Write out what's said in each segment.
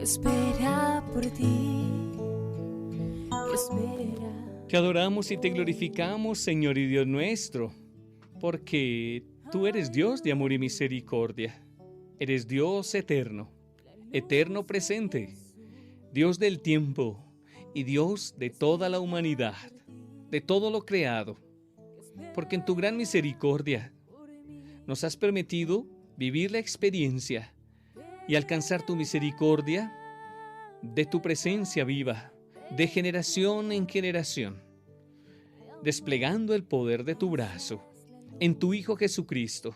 que espera por ti, que espera. Te adoramos y te glorificamos, Señor y Dios nuestro, porque tú eres Dios de amor y misericordia. Eres Dios eterno, eterno presente, Dios del tiempo y Dios de toda la humanidad, de todo lo creado, porque en tu gran misericordia nos has permitido vivir la experiencia y alcanzar tu misericordia de tu presencia viva, de generación en generación, desplegando el poder de tu brazo en tu Hijo Jesucristo,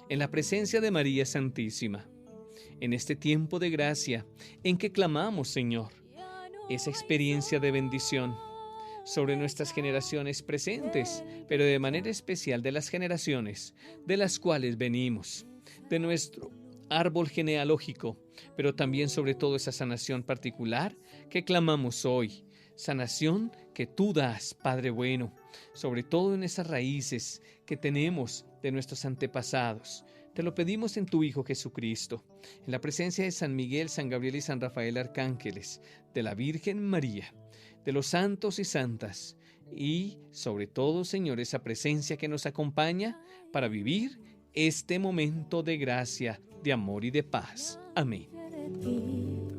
en la presencia de María Santísima, en este tiempo de gracia en que clamamos, Señor, esa experiencia de bendición sobre nuestras generaciones presentes, pero de manera especial de las generaciones de las cuales venimos, de nuestro árbol genealógico, pero también sobre todo esa sanación particular que clamamos hoy, sanación que tú das, Padre bueno, sobre todo en esas raíces que tenemos de nuestros antepasados. Te lo pedimos en tu Hijo Jesucristo, en la presencia de San Miguel, San Gabriel y San Rafael arcángeles, de la Virgen María, de los santos y santas, y sobre todo, Señor, esa presencia que nos acompaña para vivir este momento de gracia, de amor y de paz. Amén.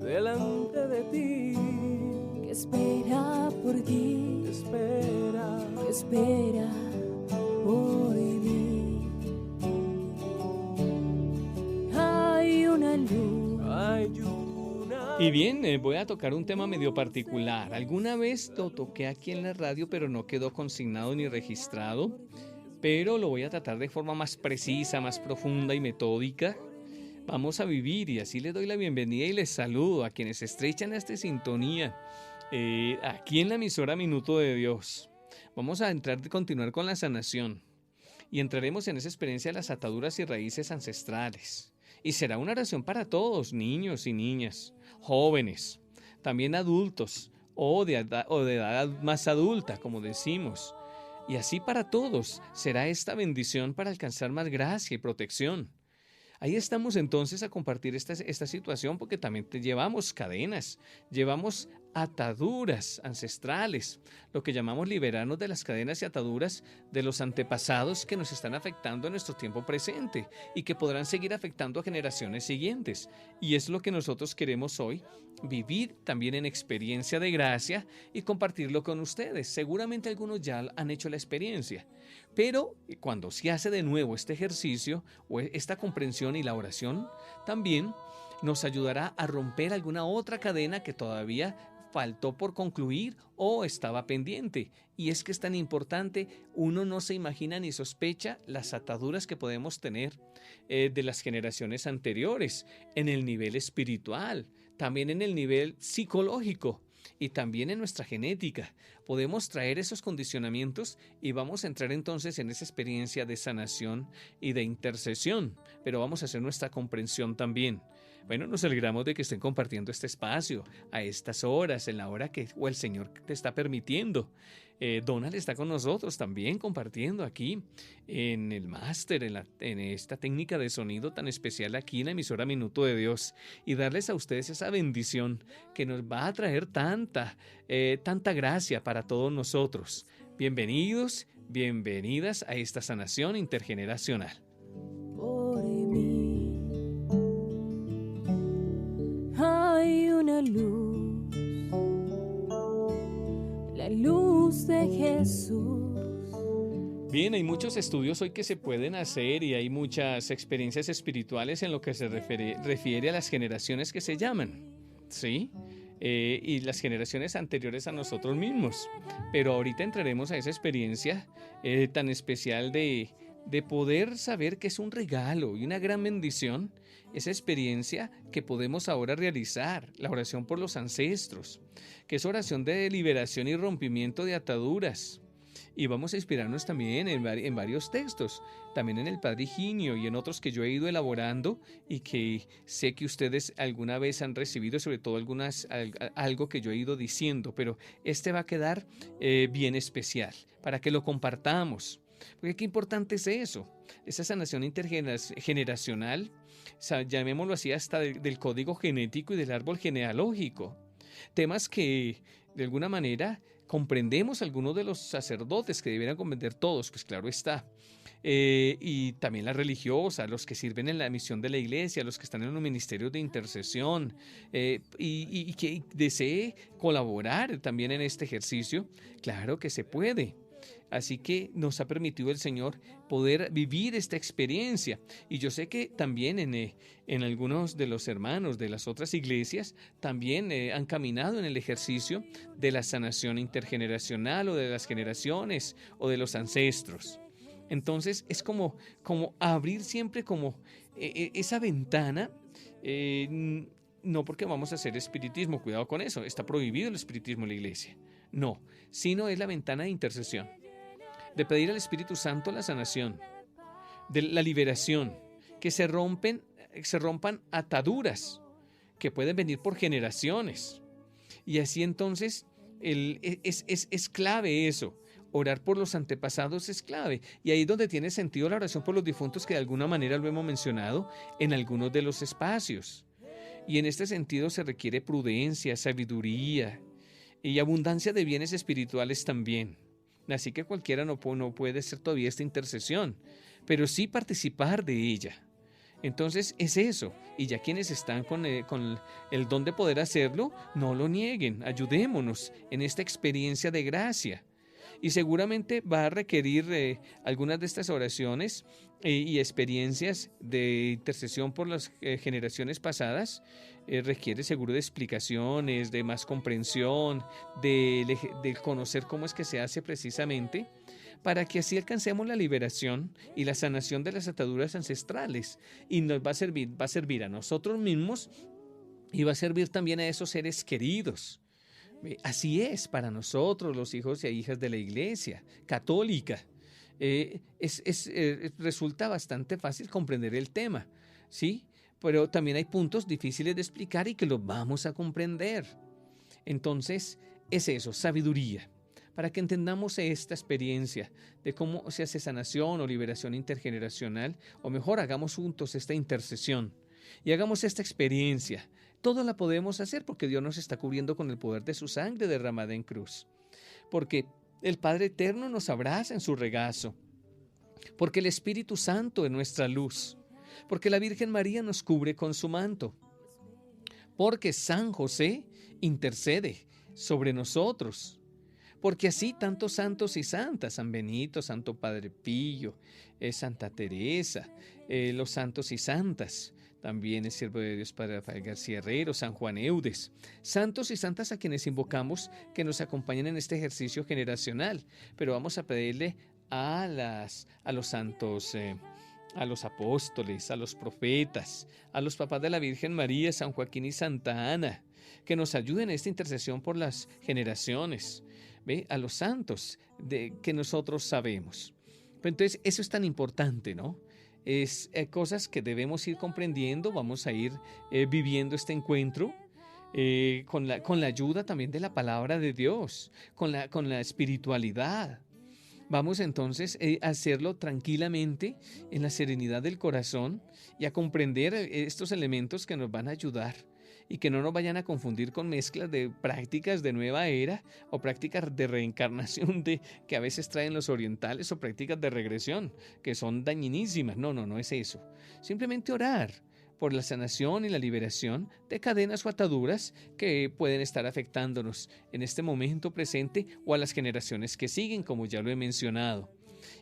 Delante de ti, que espera por ti, que espera por mí. Hay una luz, Y bien, voy a tocar un tema medio particular. Alguna vez lo toqué aquí en la radio, pero no quedó consignado ni registrado. Pero lo voy a tratar de forma más precisa, más profunda y metódica. Vamos a vivir, y así les doy la bienvenida y les saludo a quienes estrechan esta sintonía aquí en la emisora Minuto de Dios. Vamos a continuar con la sanación y entraremos en esa experiencia de las ataduras y raíces ancestrales. Y será una oración para todos, niños y niñas, jóvenes, también adultos o de edad más adulta, como decimos. Y así para todos será esta bendición para alcanzar más gracia y protección. Ahí estamos entonces a compartir esta situación porque también llevamos cadenas, llevamos ataduras ancestrales, lo que llamamos liberarnos de las cadenas y ataduras de los antepasados que nos están afectando en nuestro tiempo presente y que podrán seguir afectando a generaciones siguientes. Y es lo que nosotros queremos hoy, vivir también en experiencia de gracia y compartirlo con ustedes. Seguramente algunos ya han hecho la experiencia, pero cuando se hace de nuevo este ejercicio o esta comprensión y la oración, también nos ayudará a romper alguna otra cadena que todavía faltó por concluir o estaba pendiente. Y es que es tan importante, uno no se imagina ni sospecha las ataduras que podemos tener de las generaciones anteriores, en el nivel espiritual, también en el nivel psicológico y también en nuestra genética. Podemos traer esos condicionamientos y vamos a entrar entonces en esa experiencia de sanación y de intercesión, pero vamos a hacer nuestra comprensión también. Bueno, nos alegramos de que estén compartiendo este espacio a estas horas, en la hora que el Señor te está permitiendo. Donald está con nosotros también compartiendo aquí en el máster, en esta técnica de sonido tan especial aquí en la emisora Minuto de Dios, y darles a ustedes esa bendición que nos va a traer tanta gracia para todos nosotros. Bienvenidos, bienvenidas a esta sanación intergeneracional. por mí. Hay una luz, la luz de Jesús. Bien, hay muchos estudios hoy que se pueden hacer y hay muchas experiencias espirituales en lo que se refiere a las generaciones que se llaman, ¿sí? Y las generaciones anteriores a nosotros mismos. Pero ahorita entraremos a esa experiencia tan especial de poder saber que es un regalo y una gran bendición, esa experiencia que podemos ahora realizar, la oración por los ancestros, que es oración de liberación y rompimiento de ataduras. Y vamos a inspirarnos también en varios textos, también en el Padre Higinio y en otros que yo he ido elaborando y que sé que ustedes alguna vez han recibido, sobre todo algo que yo he ido diciendo, pero este va a quedar bien especial para que lo compartamos. Porque qué importante es eso, esa sanación intergeneracional, llamémoslo así, hasta del código genético y del árbol genealógico. Temas que, de alguna manera, comprendemos algunos de los sacerdotes, que debieran comprender todos, pues claro está. Y también las religiosas, los que sirven en la misión de la iglesia, los que están en los ministerios de intercesión, y que desee colaborar también en este ejercicio, claro que se puede. Así que nos ha permitido el Señor poder vivir esta experiencia. Y yo sé que también en algunos de los hermanos de las otras iglesias también han caminado en el ejercicio de la sanación intergeneracional o de las generaciones o de los ancestros. Entonces es como abrir siempre como esa ventana, no porque vamos a hacer espiritismo, cuidado con eso, está prohibido el espiritismo en la iglesia, no, sino es la ventana de intercesión, de pedir al Espíritu Santo la sanación, de la liberación, que se rompan ataduras que pueden venir por generaciones. Y así entonces es clave eso. Orar por los antepasados es clave. Y ahí es donde tiene sentido la oración por los difuntos, que de alguna manera lo hemos mencionado en algunos de los espacios. Y en este sentido se requiere prudencia, sabiduría y abundancia de bienes espirituales también. Así que cualquiera no puede hacer todavía esta intercesión, pero sí participar de ella. Entonces es eso, y ya quienes están con el don de poder hacerlo, no lo nieguen, ayudémonos en esta experiencia de gracia. Y seguramente va a requerir algunas de estas oraciones y experiencias de intercesión por las generaciones pasadas, requiere seguro de explicaciones, de más comprensión, de conocer cómo es que se hace precisamente, para que así alcancemos la liberación y la sanación de las ataduras ancestrales. Y nos va a servir a nosotros mismos y va a servir también a esos seres queridos. Así es para nosotros, los hijos y hijas de la Iglesia católica. Resulta bastante fácil comprender el tema, ¿sí? Pero también hay puntos difíciles de explicar y que los vamos a comprender. Entonces, es eso, sabiduría, para que entendamos esta experiencia de cómo se hace sanación o liberación intergeneracional, o mejor, hagamos juntos esta intercesión y hagamos esta experiencia. Todo la podemos hacer porque Dios nos está cubriendo con el poder de su sangre derramada en cruz. Porque el Padre Eterno nos abraza en su regazo. Porque el Espíritu Santo es nuestra luz. Porque la Virgen María nos cubre con su manto. Porque San José intercede sobre nosotros. Porque así tantos santos y santas, San Benito, Santo Padre Pío, Santa Teresa, los santos y santas, también es siervo de Dios Padre Rafael García Herrero, San Juan Eudes, santos y santas a quienes invocamos que nos acompañen en este ejercicio generacional. Pero vamos a pedirle a los santos, a los apóstoles, a los profetas, a los papás de la Virgen María, San Joaquín y Santa Ana, que nos ayuden en esta intercesión por las generaciones, a los santos que nosotros sabemos. Pero entonces eso es tan importante, ¿no? Es cosas que debemos ir comprendiendo, vamos a ir viviendo este encuentro con la ayuda también de la palabra de Dios, con la espiritualidad. Vamos entonces a hacerlo tranquilamente, en la serenidad del corazón, y a comprender estos elementos que nos van a ayudar y que no nos vayan a confundir con mezclas de prácticas de nueva era o prácticas de reencarnación que a veces traen los orientales, o prácticas de regresión que son dañinísimas. No es eso. Simplemente orar por la sanación y la liberación de cadenas o ataduras que pueden estar afectándonos en este momento presente o a las generaciones que siguen, como ya lo he mencionado.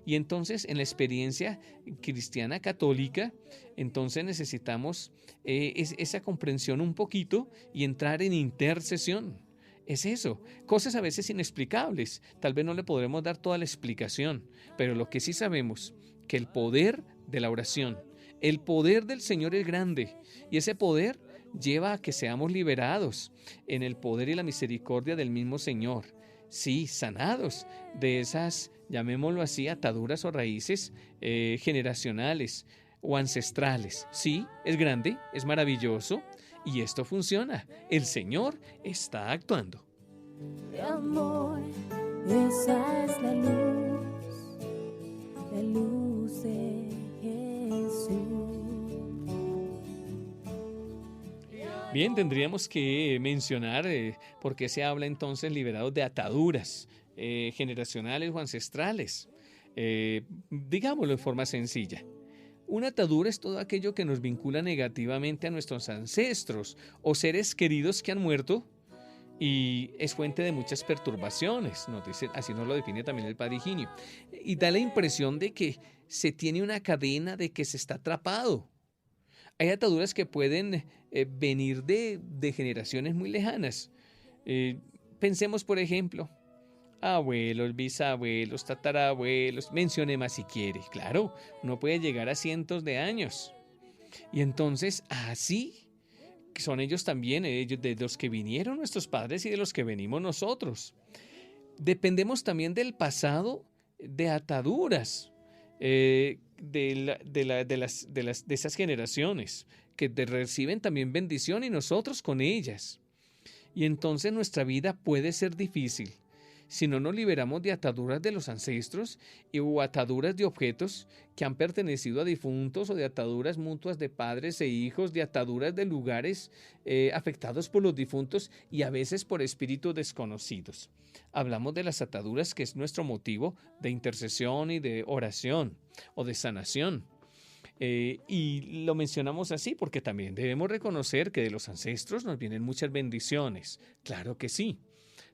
Y entonces, en la experiencia cristiana católica, entonces necesitamos esa comprensión un poquito y entrar en intercesión. Es eso, cosas a veces inexplicables. Tal vez no le podremos dar toda la explicación, pero lo que sí sabemos, que el poder de la oración, el poder del Señor es grande, y ese poder lleva a que seamos liberados en el poder y la misericordia del mismo Señor. Sí, sanados de esas, llamémoslo así, ataduras o raíces generacionales o ancestrales. Sí, es grande, es maravilloso, y esto funciona. El Señor está actuando. De amor, esa es la luz la luz de Jesús. Bien, tendríamos que mencionar por qué se habla entonces liberados de ataduras generacionales o ancestrales. Digámoslo de forma sencilla. Una atadura es todo aquello que nos vincula negativamente a nuestros ancestros o seres queridos que han muerto y es fuente de muchas perturbaciones. Nos dice, así nos lo define también el padre Higinio. Y da la impresión de que se tiene una cadena de que se está atrapado. Hay ataduras que pueden venir de generaciones muy lejanas. Pensemos, por ejemplo, abuelos, bisabuelos, tatarabuelos, mencione más si quiere. Claro, uno puede llegar a cientos de años. Y entonces, así son ellos también, ellos de los que vinieron nuestros padres y de los que venimos nosotros. Dependemos también del pasado de ataduras de esas generaciones que reciben también bendición y nosotros con ellas. Y entonces nuestra vida puede ser difícil si no nos liberamos de ataduras de los ancestros o ataduras de objetos que han pertenecido a difuntos o de ataduras mutuas de padres e hijos, de ataduras de lugares afectados por los difuntos y a veces por espíritus desconocidos. Hablamos de las ataduras que es nuestro motivo de intercesión y de oración o de sanación. Y lo mencionamos así porque también debemos reconocer que de los ancestros nos vienen muchas bendiciones. Claro que sí.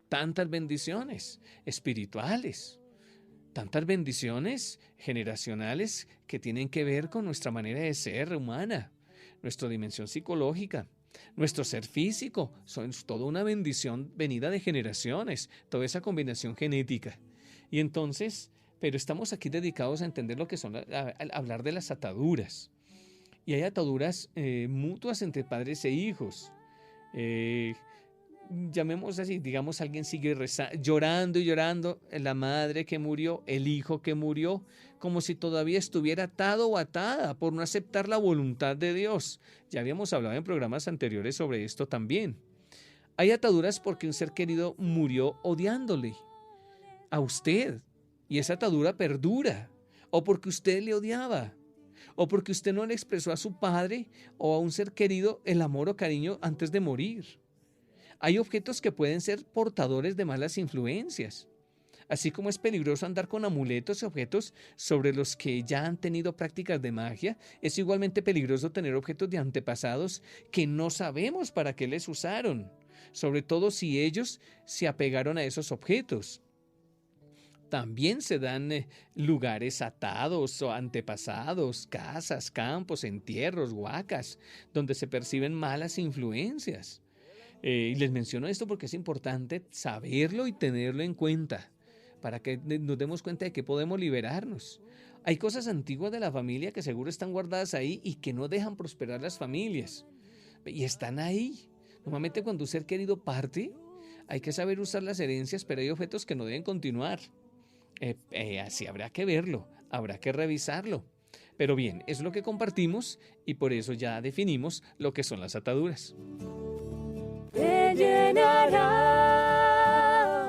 Tantas bendiciones espirituales, tantas bendiciones generacionales que tienen que ver con nuestra manera de ser humana, nuestra dimensión psicológica, nuestro ser físico. Son toda una bendición venida de generaciones, toda esa combinación genética. Y entonces, pero estamos aquí dedicados a entender lo que son, a hablar de las ataduras. Y hay ataduras mutuas entre padres e hijos. Llamemos así, digamos, alguien sigue llorando y llorando, la madre que murió, el hijo que murió, como si todavía estuviera atado o atada por no aceptar la voluntad de Dios. Ya habíamos hablado en programas anteriores sobre esto también. Hay ataduras porque un ser querido murió odiándole a usted y esa atadura perdura, o porque usted le odiaba, o porque usted no le expresó a su padre o a un ser querido el amor o cariño antes de morir. Hay objetos que pueden ser portadores de malas influencias, así como es peligroso andar con amuletos y objetos sobre los que ya han tenido prácticas de magia. Es igualmente peligroso tener objetos de antepasados que no sabemos para qué les usaron, sobre todo si ellos se apegaron a esos objetos. También se dan lugares atados o antepasados, casas, campos, entierros, huacas, donde se perciben malas influencias. Y les menciono esto porque es importante saberlo y tenerlo en cuenta para que nos demos cuenta de que podemos liberarnos. Hay cosas antiguas de la familia que seguro están guardadas ahí y que no dejan prosperar las familias. Y están ahí. Normalmente cuando un ser querido parte, hay que saber usar las herencias, pero hay objetos que no deben continuar. Así habrá que verlo, habrá que revisarlo. Pero bien, es lo que compartimos y por eso ya definimos lo que son las ataduras. Te llenará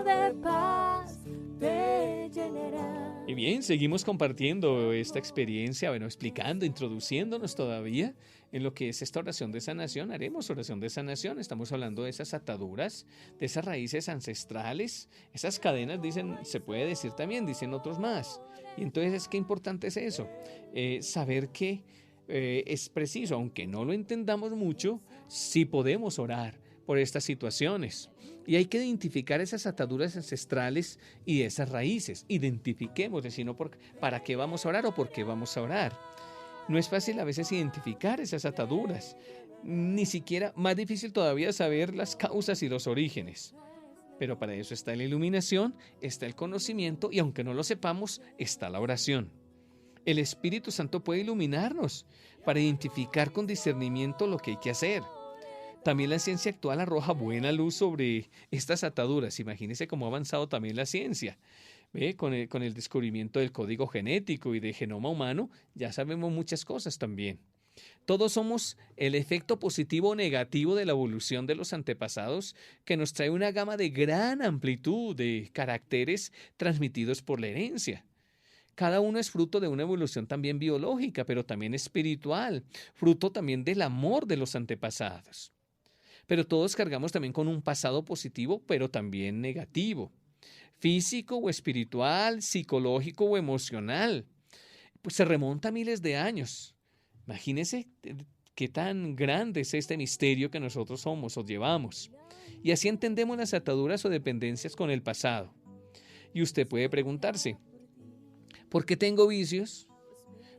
de paz, te llenará. Y bien, seguimos compartiendo esta experiencia, bueno, explicando, introduciéndonos todavía en lo que es esta oración de sanación. Haremos oración de sanación, estamos hablando de esas ataduras, de esas raíces ancestrales, esas cadenas, dicen, se puede decir también, dicen otros más. Y entonces, ¿qué importante es eso? Saber que es preciso, aunque no lo entendamos mucho, sí podemos orar por estas situaciones. Y hay que identificar esas ataduras ancestrales y esas raíces. Identifiquemos, sino para qué vamos a orar o por qué vamos a orar. No es fácil a veces identificar esas ataduras. Ni siquiera, más difícil todavía saber las causas y los orígenes. Pero para eso está la iluminación, está el conocimiento y aunque no lo sepamos, está la oración. El Espíritu Santo puede iluminarnos para identificar con discernimiento lo que hay que hacer. También la ciencia actual arroja buena luz sobre estas ataduras. Imagínense cómo ha avanzado también la ciencia. ¿Ve? Con el descubrimiento del código genético y del genoma humano, ya sabemos muchas cosas también. Todos somos el efecto positivo o negativo de la evolución de los antepasados que nos trae una gama de gran amplitud de caracteres transmitidos por la herencia. Cada uno es fruto de una evolución también biológica, pero también espiritual, fruto también del amor de los antepasados. Pero todos cargamos también con un pasado positivo, pero también negativo, físico o espiritual, psicológico o emocional. Pues se remonta a miles de años. Imagínense qué tan grande es este misterio que nosotros somos o llevamos. Y así entendemos las ataduras o dependencias con el pasado. Y usted puede preguntarse, ¿por qué tengo vicios?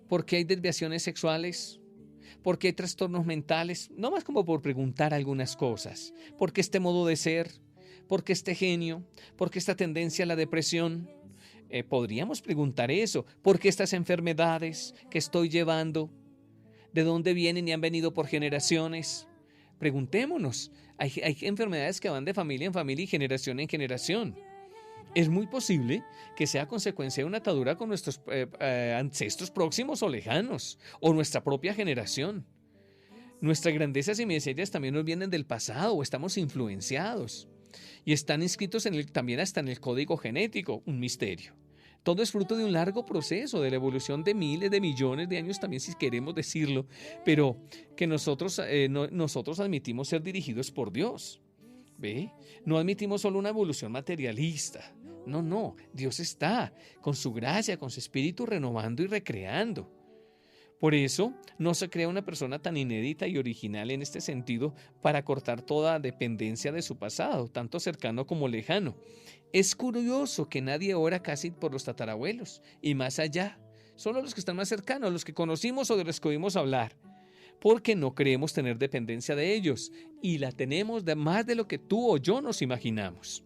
¿Por qué hay desviaciones sexuales? ¿Por qué hay trastornos mentales? No más como por preguntar algunas cosas. ¿Por qué este modo de ser? ¿Por qué este genio? ¿Por qué esta tendencia a la depresión? Podríamos preguntar eso. ¿Por qué estas enfermedades que estoy llevando? ¿De dónde vienen y han venido por generaciones? Preguntémonos. Hay enfermedades que van de familia en familia y generación en generación. Es muy posible que sea consecuencia de una atadura con nuestros ancestros próximos o lejanos, o nuestra propia generación. Nuestras grandezas y miserias también nos vienen del pasado o estamos influenciados. Y están inscritos también hasta en el código genético, un misterio. Todo es fruto de un largo proceso, de la evolución de miles de millones de años también, si queremos decirlo, pero que nosotros admitimos ser dirigidos por Dios. ¿Ve? No admitimos solo una evolución materialista. No, Dios está con su gracia, con su espíritu renovando y recreando. Por eso no se crea una persona tan inédita y original en este sentido para cortar toda dependencia de su pasado, tanto cercano como lejano. Es curioso que nadie ora casi por los tatarabuelos y más allá, solo los que están más cercanos, los que conocimos o de los que oímos hablar, porque no creemos tener dependencia de ellos y la tenemos de más de lo que tú o yo nos imaginamos.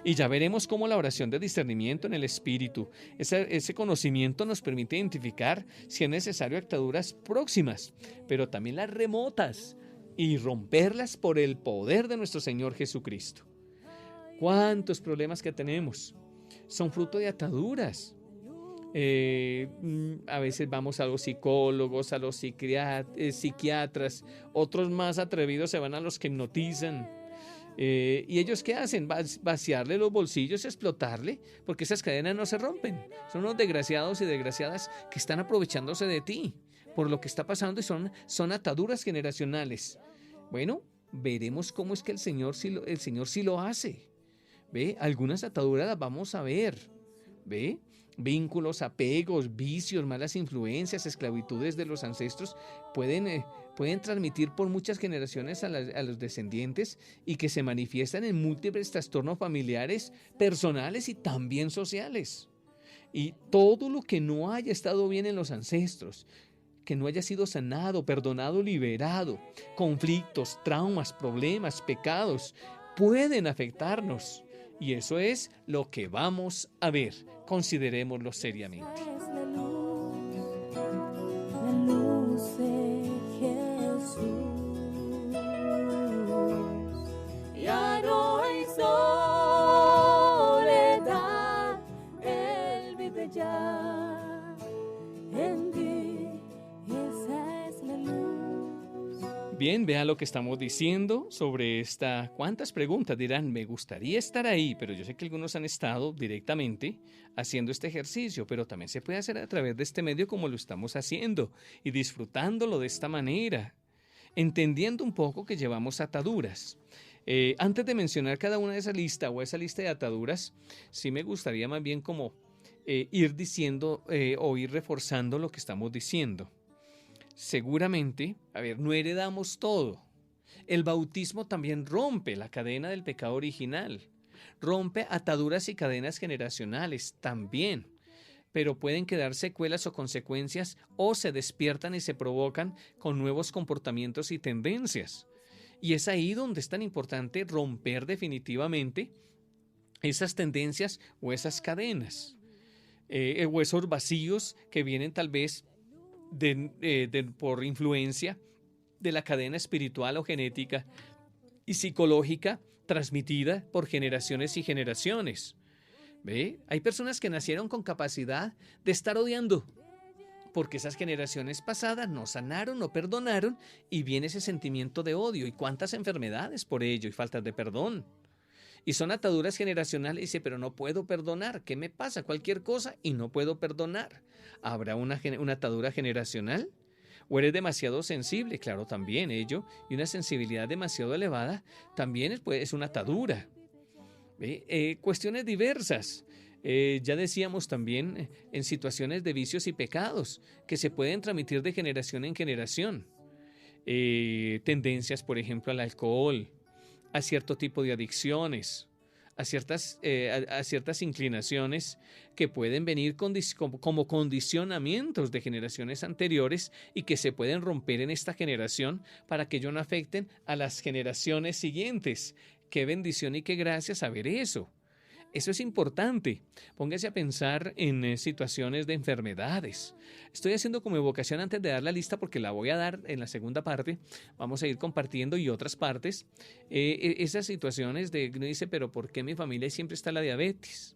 Y ya veremos cómo la oración de discernimiento en el espíritu, ese conocimiento nos permite identificar si es necesario ataduras próximas, pero también las remotas, y romperlas por el poder de nuestro Señor Jesucristo. ¿Cuántos problemas que tenemos son fruto de ataduras? A veces vamos a los psicólogos, a los psiquiatras, otros más atrevidos se van a los que hipnotizan. ¿Y ellos qué hacen? Vaciarle los bolsillos, explotarle, porque esas cadenas no se rompen. Son unos desgraciados y desgraciadas que están aprovechándose de ti por lo que está pasando y son ataduras generacionales. Bueno, veremos cómo es que el Señor sí lo hace. ¿Ve? Algunas ataduras las vamos a ver. ¿Ve? Vínculos, apegos, vicios, malas influencias, esclavitudes de los ancestros pueden transmitir por muchas generaciones a los descendientes y que se manifiestan en múltiples trastornos familiares, personales y también sociales. Y todo lo que no haya estado bien en los ancestros, que no haya sido sanado, perdonado, liberado, conflictos, traumas, problemas, pecados, pueden afectarnos. Y eso es lo que vamos a ver. Considerémoslo seriamente. La luz de Jesús. Ya no hay soledad, Él vive ya en ti. Esa es la luz. Bien, vea lo que estamos diciendo sobre esta. ¿Cuántas preguntas? Dirán, me gustaría estar ahí, pero yo sé que algunos han estado directamente haciendo este ejercicio, pero también se puede hacer a través de este medio como lo estamos haciendo y disfrutándolo de esta manera, entendiendo un poco que llevamos ataduras. Antes de mencionar cada una de esa lista o esa lista de ataduras, sí me gustaría más bien como ir diciendo o ir reforzando lo que estamos diciendo. Seguramente, no heredamos todo. El bautismo también rompe la cadena del pecado original, rompe ataduras y cadenas generacionales también, pero pueden quedar secuelas o consecuencias o se despiertan y se provocan con nuevos comportamientos y tendencias. Y es ahí donde es tan importante romper definitivamente esas tendencias o esas cadenas, o esos vacíos que vienen tal vez por influencia de la cadena espiritual o genética y psicológica transmitida por generaciones y generaciones. ¿Ve? Hay personas que nacieron con capacidad de estar odiando porque esas generaciones pasadas no sanaron, no perdonaron y viene ese sentimiento de odio y cuántas enfermedades por ello y faltas de perdón. Y son ataduras generacionales. Y dice, pero no puedo perdonar. ¿Qué me pasa? Cualquier cosa y no puedo perdonar. ¿Habrá una atadura generacional? ¿O eres demasiado sensible? Claro, también ello. Y una sensibilidad demasiado elevada también es una atadura. Cuestiones diversas. Ya decíamos también en situaciones de vicios y pecados que se pueden transmitir de generación en generación. Tendencias, por ejemplo, al alcohol, a cierto tipo de adicciones, a ciertas inclinaciones que pueden venir como condicionamientos de generaciones anteriores y que se pueden romper en esta generación para que ello no afecten a las generaciones siguientes. Qué bendición y qué gracia saber eso. Eso es importante. Póngase a pensar en situaciones de enfermedades. Estoy haciendo como evocación antes de dar la lista porque la voy a dar en la segunda parte. Vamos a ir compartiendo y otras partes. Esas situaciones de uno dice, pero ¿por qué en mi familia siempre está la diabetes?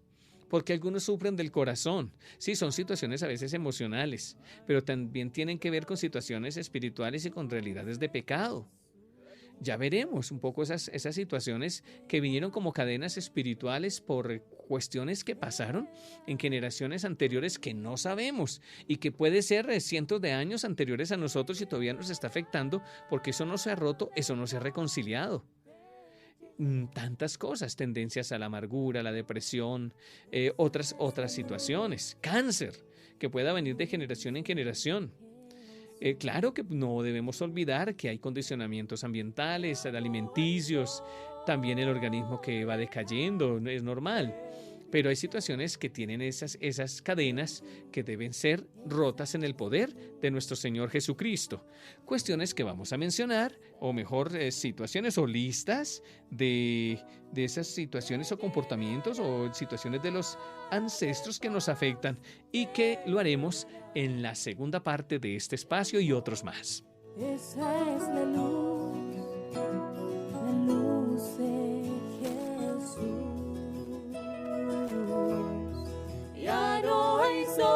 Porque algunos sufren del corazón. Sí, son situaciones a veces emocionales, pero también tienen que ver con situaciones espirituales y con realidades de pecado. Ya veremos un poco esas situaciones que vinieron como cadenas espirituales por cuestiones que pasaron en generaciones anteriores que no sabemos y que puede ser cientos de años anteriores a nosotros y todavía nos está afectando porque eso no se ha roto, eso no se ha reconciliado. Tantas cosas, tendencias a la amargura, a la depresión, otras situaciones, cáncer, que pueda venir de generación en generación. Claro que no debemos olvidar que hay condicionamientos ambientales, alimenticios, también el organismo que va decayendo, es normal. Pero hay situaciones que tienen esas cadenas que deben ser rotas en el poder de nuestro Señor Jesucristo. Cuestiones que vamos a mencionar, o mejor, situaciones o listas de esas situaciones o comportamientos o situaciones de los ancestros que nos afectan y que lo haremos en la segunda parte de este espacio y otros más. Esa es la luz de Jesús. Ya no hay soledad,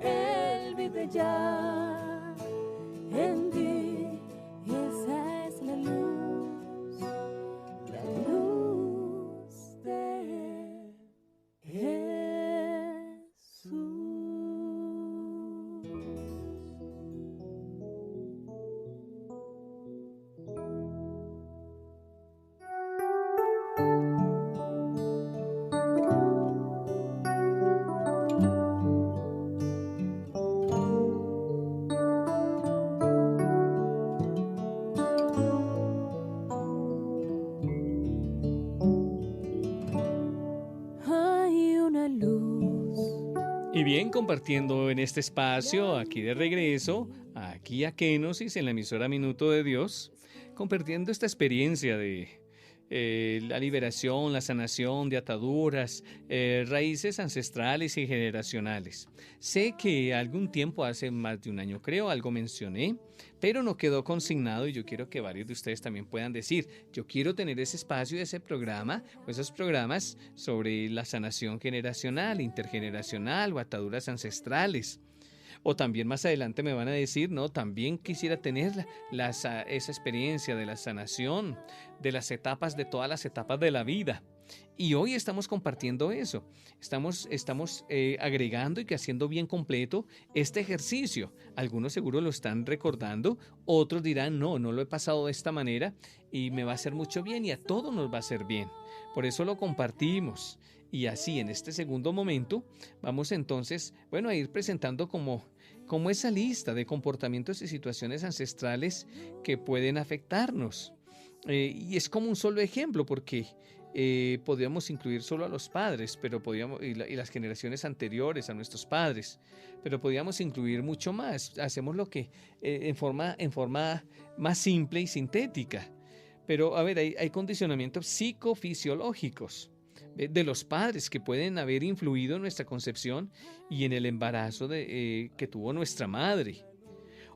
Él vive ya en ti. Esa es la luz de Jesús. Hay una luz. Y bien, compartiendo en este espacio, aquí de regreso, aquí a Kenosis, en la emisora Minuto de Dios, compartiendo esta experiencia de la liberación, la sanación de ataduras, raíces ancestrales y generacionales. Sé que algún tiempo, hace más de un año creo, algo mencioné, pero no quedó consignado y yo quiero que varios de ustedes también puedan decir, yo quiero tener ese espacio, ese programa, o esos programas sobre la sanación generacional, intergeneracional o ataduras ancestrales. O también más adelante me van a decir, no, también quisiera tener esa experiencia de la sanación, de de todas las etapas de la vida. Y hoy estamos compartiendo eso, estamos agregando y que haciendo bien completo este ejercicio. Algunos seguro lo están recordando, otros dirán, no lo he pasado de esta manera y me va a hacer mucho bien y a todos nos va a hacer bien. Por eso lo compartimos. Y así en este segundo momento vamos entonces, a ir presentando como esa lista de comportamientos y situaciones ancestrales que pueden afectarnos. Y es como un solo ejemplo porque podríamos incluir solo a los padres, pero y las generaciones anteriores a nuestros padres, pero podríamos incluir mucho más. Hacemos lo que en forma más simple y sintética. Pero a ver, hay condicionamientos psicofisiológicos de los padres que pueden haber influido en nuestra concepción y en el embarazo que tuvo nuestra madre.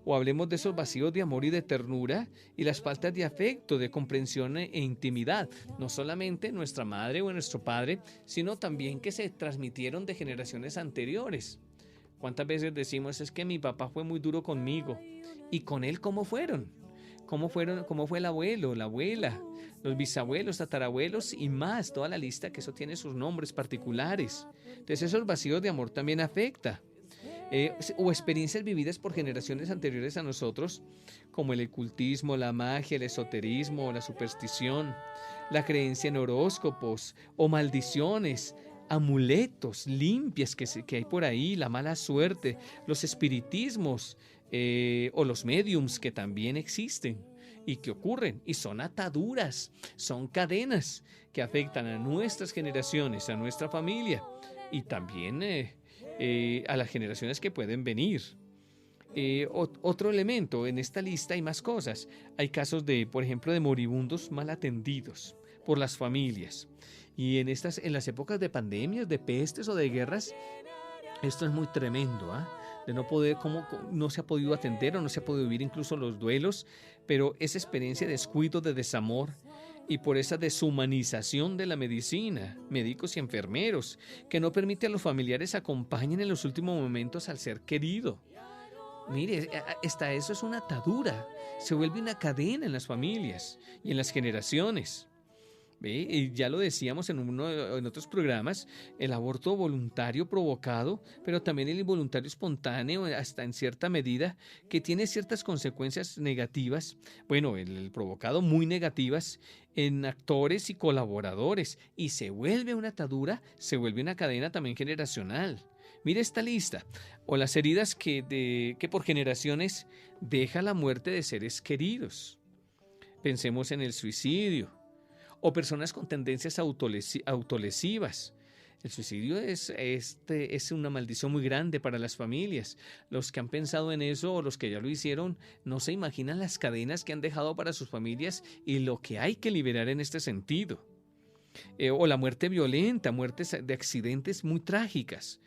O hablemos de esos vacíos de amor y de ternura y las faltas de afecto, de comprensión e intimidad, no solamente en nuestra madre o en nuestro padre, sino también que se transmitieron de generaciones anteriores. ¿Cuántas veces decimos es que mi papá fue muy duro conmigo? ¿Y con él cómo fueron? cómo fue el abuelo, la abuela, los bisabuelos, tatarabuelos y más, toda la lista, que eso tiene sus nombres particulares. Entonces esos vacíos de amor también afecta. O experiencias vividas por generaciones anteriores a nosotros, como el ocultismo, la magia, el esoterismo, la superstición, la creencia en horóscopos o maldiciones, amuletos, limpias que hay por ahí, la mala suerte, los espiritismos o los mediums que también existen y que ocurren y son ataduras, son cadenas que afectan a nuestras generaciones, a nuestra familia y también a las generaciones que pueden venir. Otro elemento, en esta lista hay más cosas. Hay casos de, por ejemplo, de moribundos mal atendidos por las familias. Y en las épocas de pandemias, de pestes o de guerras, esto es muy tremendo, de no poder, cómo no se ha podido atender o no se ha podido vivir incluso los duelos, pero esa experiencia de descuido, de desamor, y por esa deshumanización de la medicina, médicos y enfermeros, que no permite a los familiares acompañen en los últimos momentos al ser querido. Mire, hasta eso es una atadura, se vuelve una cadena en las familias y en las generaciones. ¿Ve? Y ya lo decíamos en otros programas, el aborto voluntario provocado, pero también el involuntario espontáneo, hasta en cierta medida, que tiene ciertas consecuencias negativas, bueno, el provocado muy negativas en actores y colaboradores, y se vuelve una atadura, se vuelve una cadena también generacional. Mire esta lista, o las heridas que por generaciones deja la muerte de seres queridos. Pensemos en el suicidio, o personas con tendencias autolesivas. El suicidio es una maldición muy grande para las familias. Los que han pensado en eso o los que ya lo hicieron no se imaginan las cadenas que han dejado para sus familias y lo que hay que liberar en este sentido. O la muerte violenta, muertes de accidentes muy trágicas,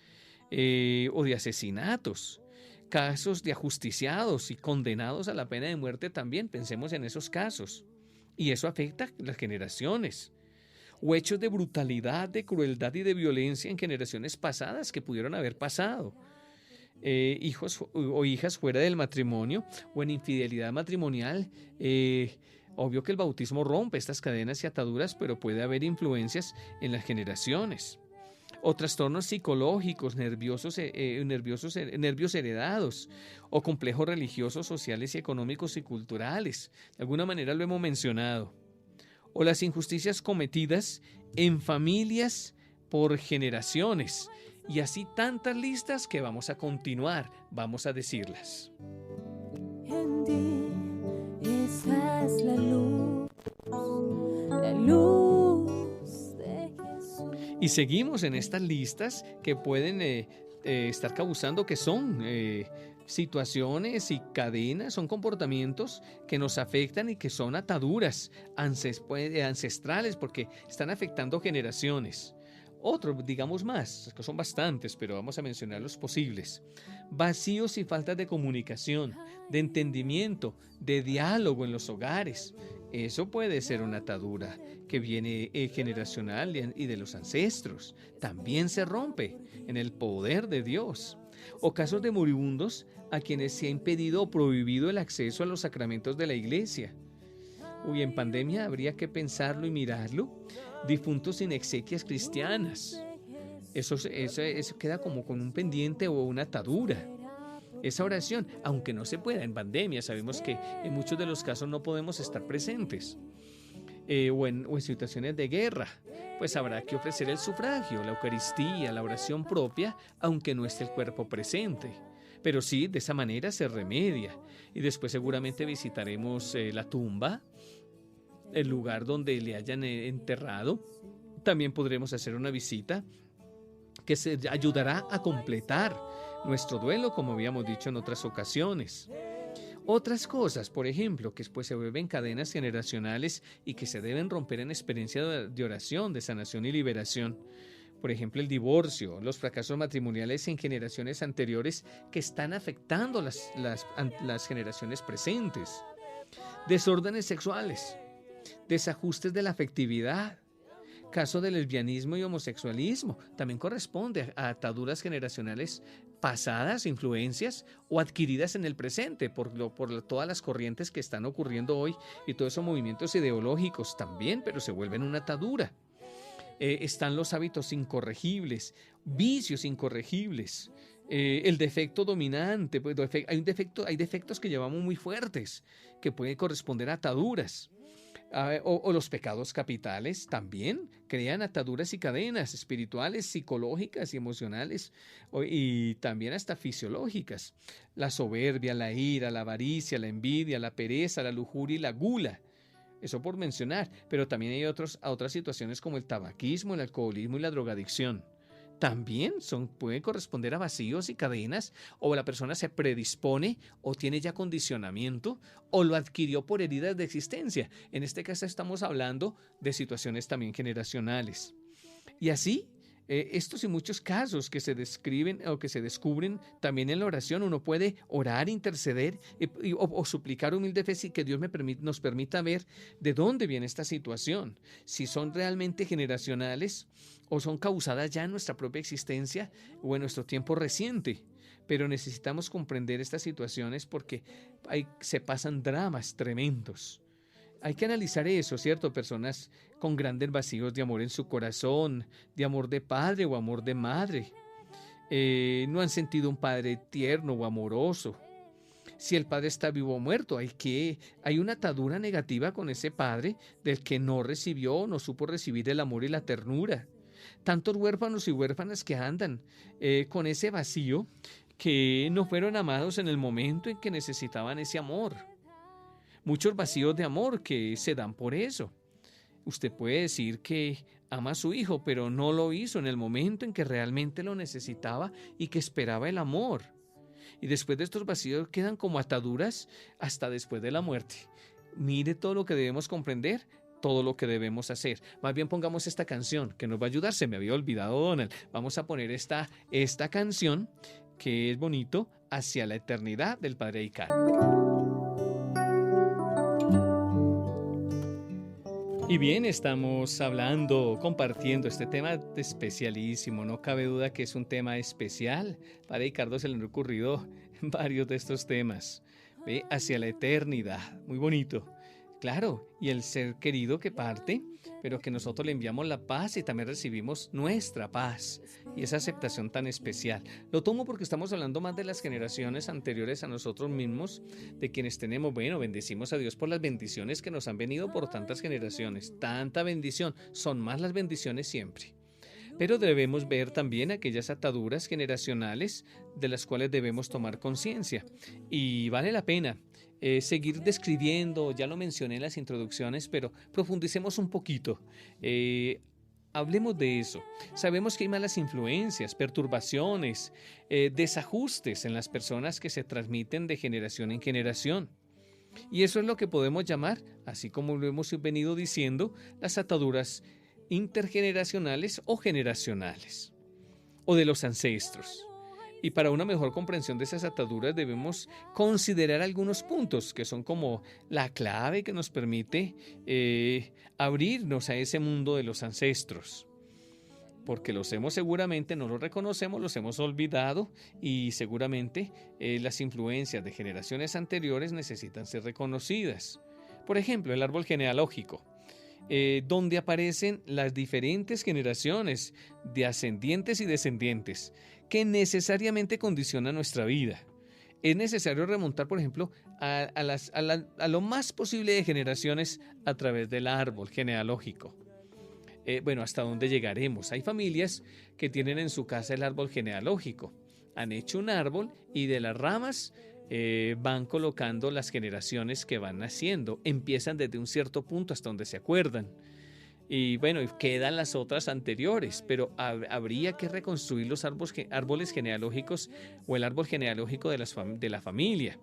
o de asesinatos, casos de ajusticiados y condenados a la pena de muerte también. Pensemos en esos casos. Y eso afecta a las generaciones. O hechos de brutalidad, de crueldad y de violencia en generaciones pasadas que pudieron haber pasado. Hijos o hijas fuera del matrimonio o en infidelidad matrimonial. Obvio que el bautismo rompe estas cadenas y ataduras, pero puede haber influencias en las generaciones. O trastornos psicológicos, nervios heredados, o complejos religiosos, sociales y económicos y culturales. De alguna manera lo hemos mencionado. O las injusticias cometidas en familias por generaciones. Y así tantas listas que vamos a continuar, vamos a decirlas. En ti, esa es la luz de Jesús. Y seguimos en estas listas que pueden estar causando, que son situaciones y cadenas, son comportamientos que nos afectan y que son ataduras ancestrales porque están afectando generaciones. Otros, digamos más, que son bastantes, pero vamos a mencionar los posibles. Vacíos y faltas de comunicación, de entendimiento, de diálogo en los hogares. Eso puede ser una atadura que viene generacional y de los ancestros. También se rompe en el poder de Dios. O casos de moribundos a quienes se ha impedido o prohibido el acceso a los sacramentos de la iglesia. Uy, en pandemia habría que pensarlo y mirarlo. Difuntos sin exequias cristianas. Eso queda como con un pendiente o una atadura. Esa oración, aunque no se pueda en pandemia, sabemos que en muchos de los casos no podemos estar presentes. O en situaciones de guerra, pues habrá que ofrecer el sufragio, la Eucaristía, la oración propia, aunque no esté el cuerpo presente. Pero sí, de esa manera se remedia. Y después seguramente visitaremos la tumba, el lugar donde le hayan enterrado. También podremos hacer una visita que se ayudará a completar nuestro duelo, como habíamos dicho en otras ocasiones. Otras cosas, por ejemplo, que después se vuelven cadenas generacionales y que se deben romper en experiencia de oración, de sanación y liberación. Por ejemplo, el divorcio, los fracasos matrimoniales en generaciones anteriores que están afectando las generaciones presentes. Desórdenes sexuales, desajustes de la afectividad, caso de lesbianismo y homosexualismo, también corresponde a ataduras generacionales pasadas influencias o adquiridas en el presente por todas las corrientes que están ocurriendo hoy y todos esos movimientos ideológicos también, pero se vuelven una atadura. Están los hábitos incorregibles, vicios incorregibles, el defecto dominante, pues, hay defectos que llevamos muy fuertes, que pueden corresponder a ataduras. O los pecados capitales también crean ataduras y cadenas espirituales, psicológicas y emocionales, y también hasta fisiológicas. La soberbia, la ira, la avaricia, la envidia, la pereza, la lujuria y la gula. Eso por mencionar, pero también hay otras situaciones como el tabaquismo, el alcoholismo y la drogadicción. También pueden corresponder a vacíos y cadenas, o la persona se predispone o tiene ya condicionamiento o lo adquirió por heridas de existencia. En este caso estamos hablando de situaciones también generacionales. Y así, estos y muchos casos que se describen o que se descubren también en la oración, uno puede orar, interceder o suplicar humilde fe y que Dios nos permita ver de dónde viene esta situación, si son realmente generacionales o son causadas ya en nuestra propia existencia o en nuestro tiempo reciente. Pero necesitamos comprender estas situaciones porque se pasan dramas tremendos. Hay que analizar eso, ¿cierto? Personas con grandes vacíos de amor en su corazón, de amor de padre o amor de madre. No han sentido un padre tierno o amoroso. Si el padre está vivo o muerto, hay una atadura negativa con ese padre del que no recibió, no supo recibir el amor y la ternura. Tantos huérfanos y huérfanas que andan con ese vacío, que no fueron amados en el momento en que necesitaban ese amor. Muchos vacíos de amor que se dan por eso. Usted puede decir que ama a su hijo, pero no lo hizo en el momento en que realmente lo necesitaba y que esperaba el amor. Y después de estos vacíos quedan como ataduras hasta después de la muerte. Mire todo lo que debemos comprender, todo lo que debemos hacer. Más bien pongamos esta canción que nos va a ayudar. Se me había olvidado, Donald. Vamos a poner esta canción que es bonito, Hacia la eternidad, del Padre Icar. Y bien, estamos compartiendo este tema especialísimo. No cabe duda que es un tema especial. Para Ricardo se le han ocurrido varios de estos temas. ¿Ve? Hacia la eternidad. Muy bonito. Claro, y el ser querido que parte, pero que nosotros le enviamos la paz y también recibimos nuestra paz y esa aceptación tan especial. Lo tomo porque estamos hablando más de las generaciones anteriores a nosotros mismos, de quienes bendecimos a Dios por las bendiciones que nos han venido por tantas generaciones. Tanta bendición, son más las bendiciones siempre. Pero debemos ver también aquellas ataduras generacionales de las cuales debemos tomar conciencia. Y vale la pena seguir describiendo, ya lo mencioné en las introducciones, pero profundicemos un poquito. Hablemos de eso. Sabemos que hay malas influencias, perturbaciones, desajustes en las personas que se transmiten de generación en generación. Y eso es lo que podemos llamar, así como lo hemos venido diciendo, las ataduras intergeneracionales o generacionales, o de los ancestros. Y para una mejor comprensión de esas ataduras debemos considerar algunos puntos que son como la clave que nos permite abrirnos a ese mundo de los ancestros. Porque seguramente no los reconocemos, los hemos olvidado y seguramente las influencias de generaciones anteriores necesitan ser reconocidas. Por ejemplo, el árbol genealógico, donde aparecen las diferentes generaciones de ascendientes y descendientes que necesariamente condicionan nuestra vida. Es necesario remontar, por ejemplo, a lo más posible de generaciones a través del árbol genealógico. ¿Hasta dónde llegaremos? Hay familias que tienen en su casa el árbol genealógico. Han hecho un árbol y de las ramas van colocando las generaciones que van naciendo. Empiezan desde un cierto punto hasta donde se acuerdan. Y quedan las otras anteriores, pero habría que reconstruir los árboles genealógicos o el árbol genealógico de la familia.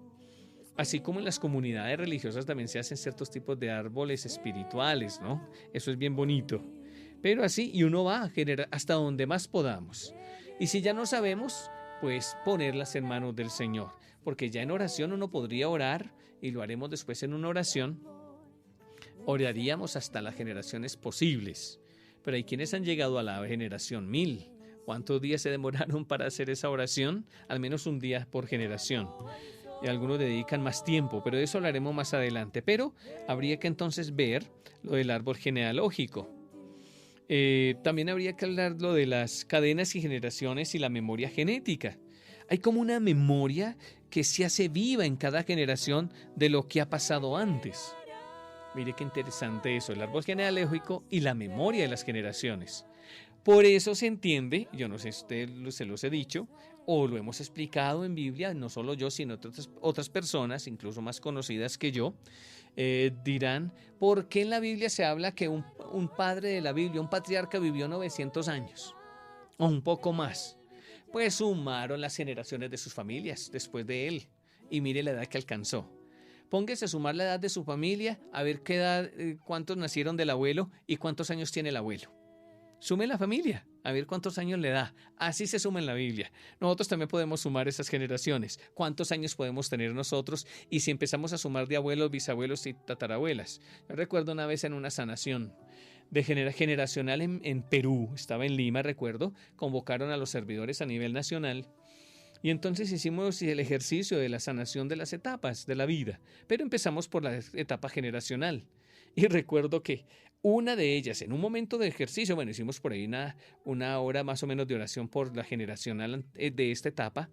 Así como en las comunidades religiosas también se hacen ciertos tipos de árboles espirituales, ¿no? Eso es bien bonito. Pero así, y uno va a generar hasta donde más podamos. Y si ya no sabemos, pues ponerlas en manos del Señor. Porque ya en oración uno podría orar, y lo haremos después en una oración, oraríamos hasta las generaciones posibles. Pero hay quienes han llegado a la generación 1000 ¿Cuántos días se demoraron para hacer esa oración? Al menos un día por generación. Y algunos dedican más tiempo, pero de eso hablaremos más adelante. Pero habría que entonces ver lo del árbol genealógico. También habría que hablar lo de las cadenas y generaciones y la memoria genética. Hay como una memoria que se hace viva en cada generación de lo que ha pasado antes. Mire qué interesante eso, el árbol genealógico y la memoria de las generaciones. Por eso se entiende, yo no sé si ustedes se los he dicho, o lo hemos explicado en Biblia, no solo yo, sino otras personas, incluso más conocidas que yo, dirán, ¿por qué en la Biblia se habla que un padre de la Biblia, un patriarca vivió 900 años? O un poco más. Pues sumaron las generaciones de sus familias después de él. Y mire la edad que alcanzó. Póngase a sumar la edad de su familia, a ver qué edad, cuántos nacieron del abuelo y cuántos años tiene el abuelo. Sume la familia, a ver cuántos años le da. Así se suma en la Biblia. Nosotros también podemos sumar esas generaciones. ¿Cuántos años podemos tener nosotros? Y si empezamos a sumar de abuelos, bisabuelos y tatarabuelas. Yo recuerdo una vez en una sanación de generacional en Perú, estaba en Lima, recuerdo, convocaron a los servidores a nivel nacional. Y entonces hicimos el ejercicio de la sanación de las etapas de la vida. Pero empezamos por la etapa generacional. Y recuerdo que una de ellas, en un momento de ejercicio, bueno, hicimos por ahí una hora más o menos de oración por la generacional de esta etapa,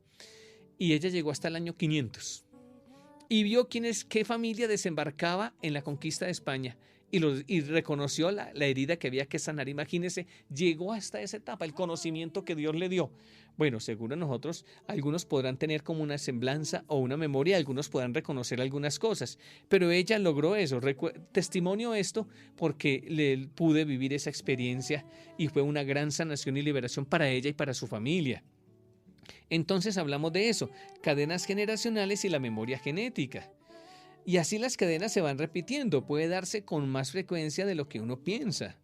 y ella llegó hasta el año 500. Y vio qué familia desembarcaba en la conquista de España, y reconoció la herida que había que sanar. Imagínese, llegó hasta esa etapa, el conocimiento que Dios le dio. Bueno, seguro nosotros, algunos podrán tener como una semblanza o una memoria, algunos podrán reconocer algunas cosas, pero ella logró eso. Testimonio esto porque le pude vivir esa experiencia y fue una gran sanación y liberación para ella y para su familia. Entonces hablamos de eso, cadenas generacionales y la memoria genética. Y así las cadenas se van repitiendo, puede darse con más frecuencia de lo que uno piensa.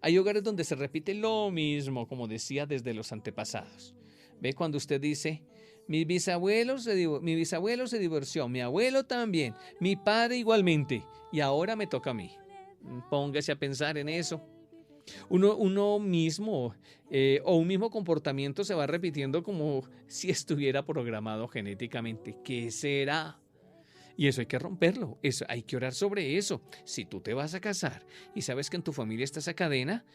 Hay hogares donde se repite lo mismo, como decía, desde los antepasados. ¿Ve? Cuando usted dice, mi bisabuelo se divorció, mi abuelo también, mi padre igualmente, y ahora me toca a mí. Póngase a pensar en eso. Uno mismo o un mismo comportamiento se va repitiendo como si estuviera programado genéticamente. ¿Qué será? Y eso hay que romperlo, eso, hay que orar sobre eso. Si tú te vas a casar y sabes que en tu familia está esa cadena,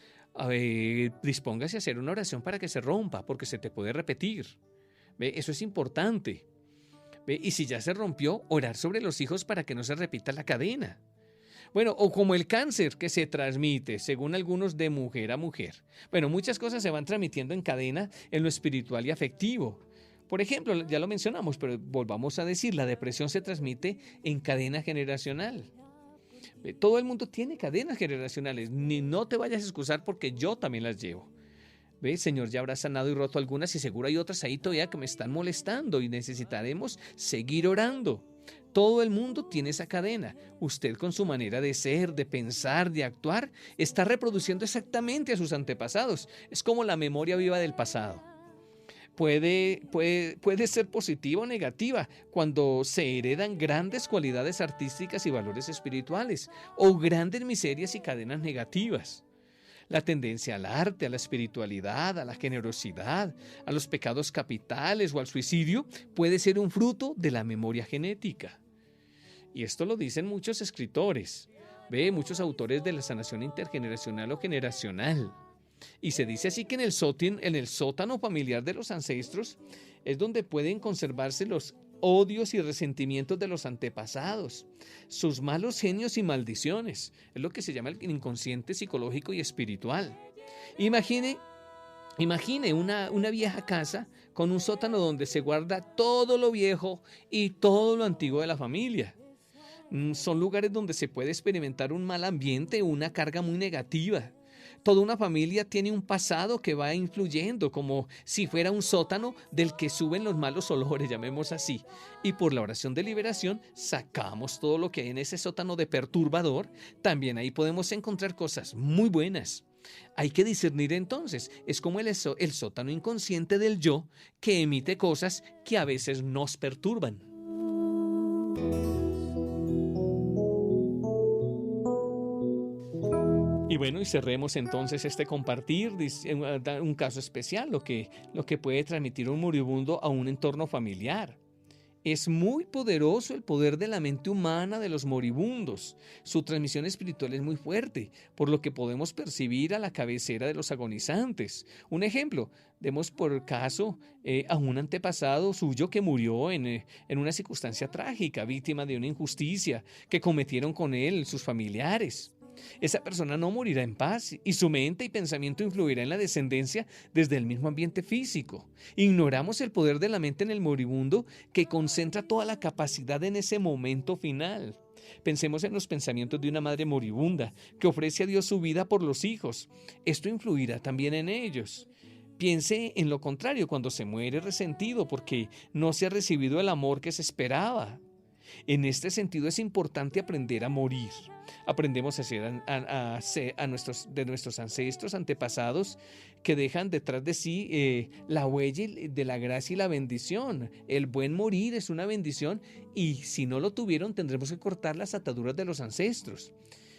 dispóngase a hacer una oración para que se rompa, porque se te puede repetir. ¿Ve? Eso es importante. ¿Ve? Y si ya se rompió, orar sobre los hijos para que no se repita la cadena. Bueno, o como el cáncer que se transmite, según algunos, de mujer a mujer. Bueno, muchas cosas se van transmitiendo en cadena en lo espiritual y afectivo. Por ejemplo, ya lo mencionamos, pero volvamos a decir, la depresión se transmite en cadena generacional. Todo el mundo tiene cadenas generacionales, ni no te vayas a excusar porque yo también las llevo. ¿Ve? Señor, ya habrá sanado y roto algunas y seguro hay otras ahí todavía que me están molestando y necesitaremos seguir orando. Todo el mundo tiene esa cadena. Usted con su manera de ser, de pensar, de actuar, está reproduciendo exactamente a sus antepasados. Es como la memoria viva del pasado. Puede ser positiva o negativa cuando se heredan grandes cualidades artísticas y valores espirituales o grandes miserias y cadenas negativas. La tendencia al arte, a la espiritualidad, a la generosidad, a los pecados capitales o al suicidio puede ser un fruto de la memoria genética. Y esto lo dicen muchos escritores, muchos autores de la sanación intergeneracional o generacional. Y se dice así que en el sótano familiar de los ancestros es donde pueden conservarse los odios y resentimientos de los antepasados, sus malos genios y maldiciones. Es lo que se llama el inconsciente psicológico y espiritual. Imagine una vieja casa con un sótano donde se guarda todo lo viejo y todo lo antiguo de la familia. Son lugares donde se puede experimentar un mal ambiente, una carga muy negativa. Toda una familia tiene un pasado que va influyendo, como si fuera un sótano del que suben los malos olores, llamemos así. Y por la oración de liberación sacamos todo lo que hay en ese sótano de perturbador. También ahí podemos encontrar cosas muy buenas. Hay que discernir entonces, es como el sótano inconsciente del yo que emite cosas que a veces nos perturban. Y bueno, y cerremos entonces este compartir, un caso especial, lo que puede transmitir un moribundo a un entorno familiar. Es muy poderoso el poder de la mente humana de los moribundos. Su transmisión espiritual es muy fuerte, por lo que podemos percibir a la cabecera de los agonizantes. Un ejemplo, demos por caso a un antepasado suyo que murió en una circunstancia trágica, víctima de una injusticia que cometieron con él sus familiares. Esa persona no morirá en paz y su mente y pensamiento influirá en la descendencia desde el mismo ambiente físico. Ignoramos el poder de la mente en el moribundo que concentra toda la capacidad en ese momento final. Pensemos en los pensamientos de una madre moribunda que ofrece a Dios su vida por los hijos. Esto influirá también en ellos. Piense en lo contrario cuando se muere resentido porque no se ha recibido el amor que se esperaba. En este sentido es importante aprender a morir. Aprendemos de nuestros ancestros, antepasados, que dejan detrás de sí la huella de la gracia y la bendición. El buen morir es una bendición y si no lo tuvieron tendremos que cortar las ataduras de los ancestros.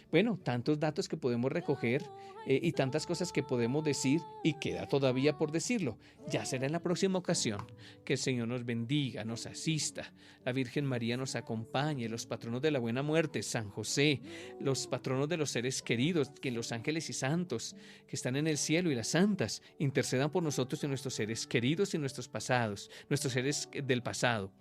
Bueno, tantos datos que podemos recoger y tantas cosas que podemos decir y queda todavía por decirlo. Ya será en la próxima ocasión. Que el Señor nos bendiga, nos asista, la Virgen María nos acompañe, los patronos de la buena muerte, San José, los patronos de los seres queridos, que los ángeles y santos que están en el cielo y las santas intercedan por nosotros y nuestros seres queridos y nuestros seres del pasado,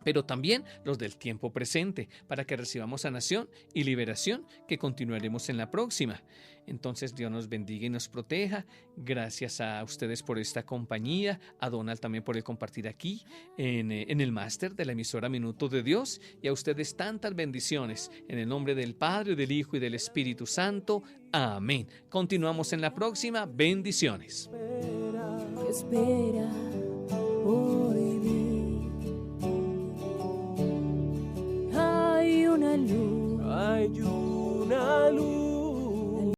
pero también los del tiempo presente, para que recibamos sanación y liberación, que continuaremos en la próxima. Entonces Dios nos bendiga y nos proteja. Gracias a ustedes por esta compañía, a Donald también por el compartir aquí en el máster de la emisora Minuto de Dios, y a ustedes tantas bendiciones. En el nombre del Padre, del Hijo y del Espíritu Santo. Amén. Continuamos en la próxima. Bendiciones. Espera.